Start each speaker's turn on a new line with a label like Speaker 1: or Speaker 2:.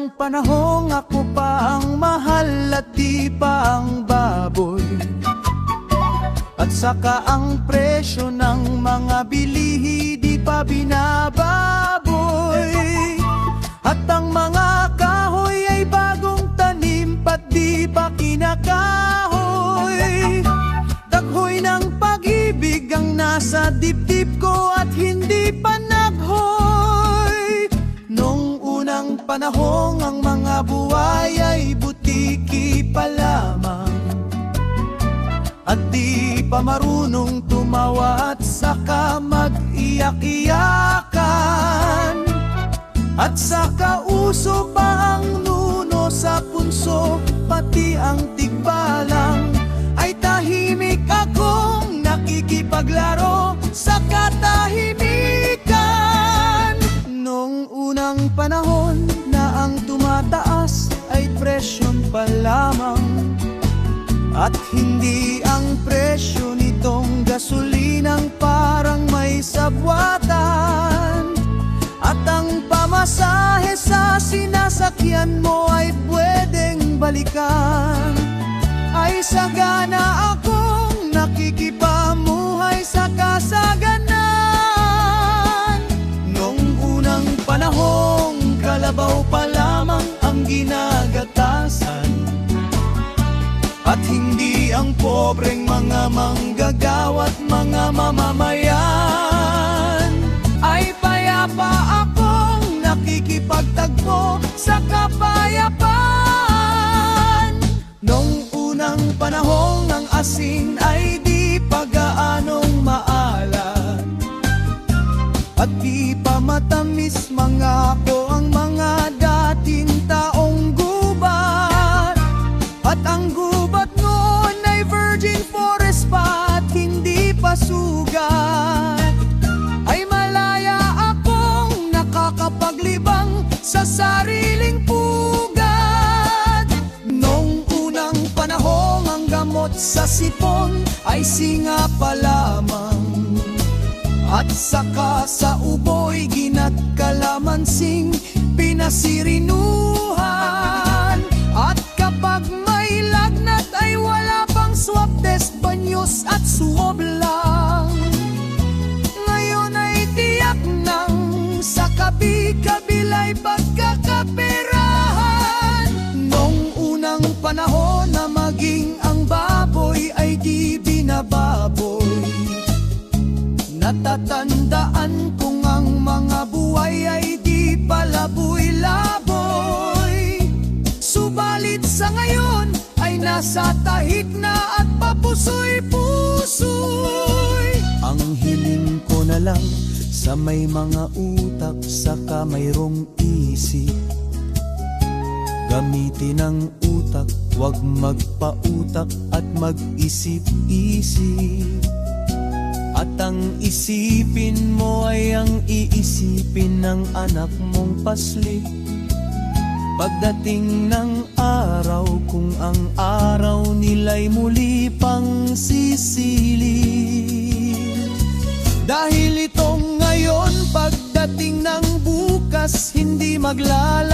Speaker 1: unang panahong ako pa ang mahal at di pa ang baboy. At saka ang presyo ng mga bilihi di pa binababoy. At ang mga kahoy ay bagong tanim pat di pa kinakahoy. Daghoy ng pag-ibig ang nasa dibdib ko at hindi pa naghoy. Nung unang panahong ang mga buhay ay butiki pa lamang at di pa marunong tumawa at saka mag-iyak-iyakan. At saka uso pa ang nuno sa punso, pati ang tigbalang ay tahimik akong nakikipaglaro sa katahimikan. Nung unang panahon na ang tumataas ay presyon pa lamang at hindi ang presyo nitong gasolinang parang may sabwatan. At ang pamasahe sa sinasakyan mo ay pwedeng balikan. Ay sagana akong nakikipamuhay sa kasaganan. Nung unang panahong kalabaw pa lamang ang ginagatasan at hindi ang pobreng mga manggagawa't mga mamamayan. Ay payapa akong nakikipagtagpo sa kapayapaan. Nung unang panahong ang asin ay di pa gaanong maalat at di pa matamis mga ko ang mga dating taong gubat. At ang gubat noon ay virgin forest pa at hindi pa sugat. Ay malaya akong nakakapaglibang sa sariling pugad. Nung unang panahong ang gamot sa sipon ay singa pa lamang at saka sa uboy ginat kalamansing pinasirinuhan. At kapag may lagnat ay wala pang swab test, banyos at suob lang. Ngayon ay tiyak nang sa kabi-kabila'y pagkakaperahan. Nung unang panahon na maging ang baboy ay di binababoy, natatandaan kong ang mga buhay ay di palaboy-laboy. Subalit sa ngayon ay nasa tahik na at papusoy-pusoy. Ang hiling ko na lang sa may mga utak saka mayroong isip, gamitin ang utak, huwag magpautak at mag-isip-isip. At ang isipin mo ay ang iisipin ng anak mong paslit pagdating ng araw, kung ang araw nila'y muli pang sisilip. Dahil itong ngayon, pagdating ng bukas, hindi maglalaro.